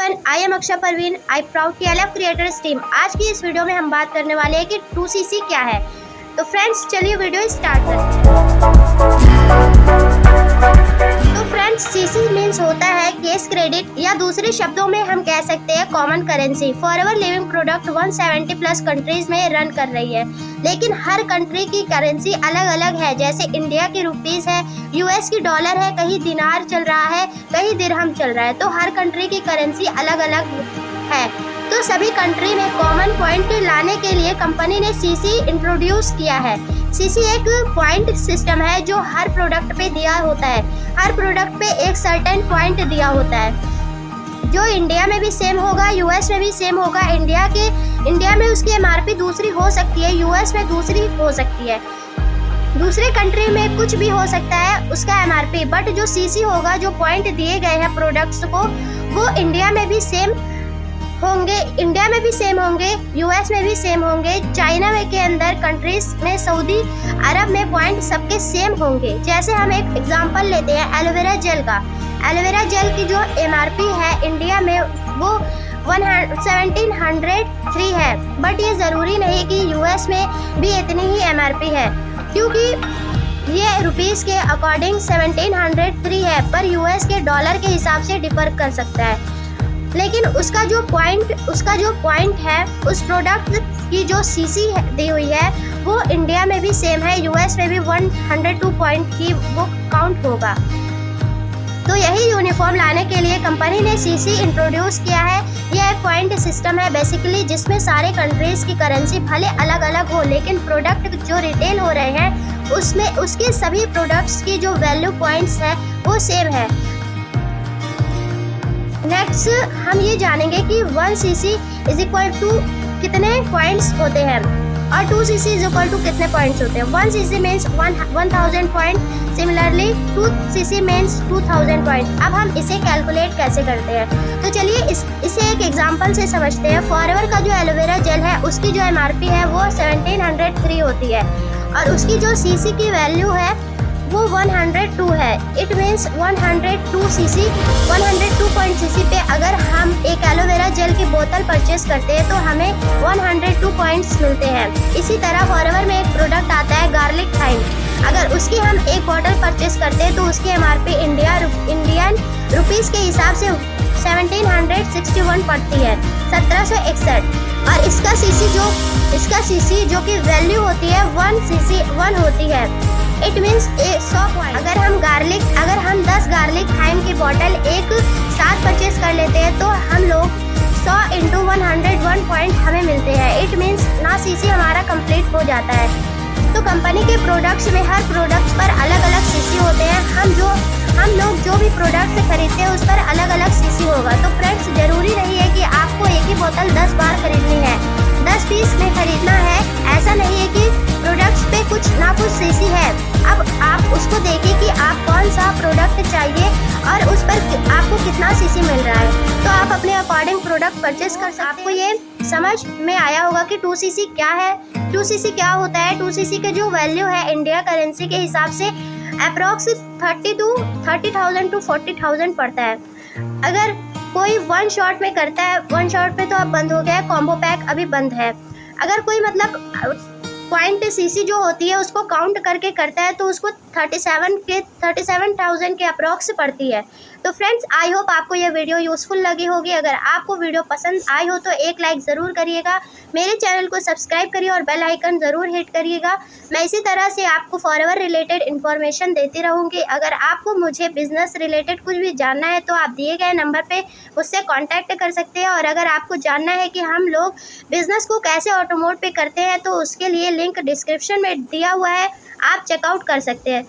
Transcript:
Everyone, I am Akshay Parveen. I proud TLF creators team. आज की इस वीडियो में हम बात करने वाले हैं कि 2cc क्या है। तो फ्रेंड्स, चलिए वीडियो स्टार्ट करते हैं। तो फ्रेंड्स, सीसी मीन्स होता है केस क्रेडिट, या दूसरे शब्दों में हम कह सकते हैं common currency. Forever living product 170 plus countries में रन कर रही है, लेकिन हर कंट्री की करेंसी अलग अलग है। जैसे इंडिया की रुपीस है, US की डॉलर है, कहीं दिनार चल रहा है, कहीं दिरहम चल रहा है। तो हर कंट्री की करेंसी अलग अलग है। तो सभी कंट्री में कॉमन पॉइंट लाने के लिए कंपनी ने सीसी इंट्रोड्यूस किया है। सीसी एक पॉइंट सिस्टम है जो हर प्रोडक्ट पे दिया होता है। हर प्रोडक्ट पे एक सर्टेन पॉइंट दिया होता है, जो इंडिया में भी सेम होगा, US में भी सेम होगा। इंडिया में उसकी MRP दूसरी हो सकती है, US में दूसरी हो सकती है, दूसरे कंट्री में कुछ भी हो सकता है उसका MRP। बट जो सीसी होगा, जो पॉइंट दिए गए हैं प्रोडक्ट्स को, वो इंडिया में भी सेम होंगे, US में भी सेम होंगे, चाइना में के अंदर कंट्रीज में, सऊदी अरब में पॉइंट सबके सेम होंगे। जैसे हम एक एग्जांपल लेते हैं एलोवेरा जेल का। एलोवेरा जेल की जो MRP है इंडिया में वो 1703 है, बट ये ज़रूरी नहीं कि US में भी इतनी ही MRP है, क्योंकि ये रुपीस के अकॉर्डिंग 1703 है, पर US के डॉलर के हिसाब से डिफर कर सकता है। लेकिन उसका जो पॉइंट है, उस प्रोडक्ट की जो सीसी दी हुई है, वो इंडिया में भी सेम है, US में भी 102 पॉइंट ही वो काउंट होगा। तो यही यूनिफॉर्म लाने के लिए कंपनी ने सीसी इंट्रोड्यूस किया है। यह एक पॉइंट सिस्टम है बेसिकली, जिसमें सारे कंट्रीज की करेंसी भले अलग अलग हो, लेकिन प्रोडक्ट जो रिटेल हो रहे हैं उसमें उसके सभी प्रोडक्ट्स की जो वैल्यू पॉइंट्स है वो सेम है। नेक्स्ट हम ये जानेंगे कि 1cc इज इक्वल टू कितने पॉइंट्स होते हैं और 2cc इज इक्वल टू कितने पॉइंट्स होते हैं। 1cc means 1000 point, similarly 2cc means 2000 point. अब हम इसे कैलकुलेट कैसे करते हैं, तो चलिए इसे एक एग्जांपल से समझते हैं। फॉरएवर का जो एलोवेरा जेल है, उसकी जो MRP है वो 1703 होती है, और उसकी जो सीसी की वैल्यू है वो 102 है। इट मीन्स 102cc 102.cc पे अगर हम एक एलोवेरा जेल की बोतल परचेस करते हैं तो हमें 102 पॉइंट्स मिलते हैं। इसी तरह फॉरएवर में एक प्रोडक्ट आता है गार्लिक थाइम, अगर उसकी हम एक बॉटल परचेस करते हैं तो उसकी MRP इंडियन रुपीस के हिसाब से 1761 पड़ती है, 1761। और इसका सीसी जो कि वैल्यू होती है 1 होती है। It means 100 point. अगर हम 10 गार्लिक थाइम की बॉटल एक साथ परचेस कर लेते हैं तो हम लोग 100 × 101 पॉइंट हमें मिलते हैं। इट मीन्स ना सीसी हमारा कंप्लीट हो जाता है। तो कंपनी के प्रोडक्ट्स में हर प्रोडक्ट्स पर अलग अलग सीसी होते हैं। हम लोग जो भी प्रोडक्ट खरीदते हैं उस पर अलग अलग सीसी होगा। तो फ्रेंड्स, जरूरी नहीं है कि आपको एक ही बोतल 10 बार खरीदनी है, 10 पीस में खरीदना है। ऐसा नहीं है कि प्रोडक्ट्स पे कुछ ना कुछ सीसी है। अब आप उसको देखिए कि आप कौन सा प्रोडक्ट चाहिए और उस पर आपको कितना सीसी मिल रहा है, तो आप अपने अकॉर्डिंग प्रोडक्ट परचेस कर सकते हैं। आपको ये समझ में आया होगा कि 2cc क्या है, 2cc क्या होता है। 2cc के जो वैल्यू है इंडिया करेंसी के हिसाब से अप्रॉक्स 30,000 to 40,000 पड़ता है। अगर कोई 1 शॉट में करता है, 1 शॉट पे तो अब बंद हो गया है, कॉम्बो पैक अभी बंद है। अगर कोई मतलब पॉइंट सीसी जो होती है उसको काउंट करके करता है तो उसको 37,000 के अप्रॉक्स पड़ती है। तो फ्रेंड्स, आई होप आपको यह वीडियो यूज़फुल लगी होगी। अगर आपको वीडियो पसंद आई हो तो एक लाइक ज़रूर करिएगा, मेरे चैनल को सब्सक्राइब करिए और बेल आइकन ज़रूर हिट करिएगा। मैं इसी तरह से आपको फॉरएवर रिलेटेड इन्फॉर्मेशन देती रहूँगी। अगर आपको मुझे बिजनेस रिलेटेड कुछ भी जानना है तो आप दिए गए नंबर पे मुझसे कांटेक्ट कर सकते हैं। और अगर आपको जानना है कि हम लोग बिज़नेस को कैसे ऑटोमोट पे करते हैं तो उसके लिए लिंक डिस्क्रिप्शन में दिया हुआ है, आप चेकआउट कर सकते हैं।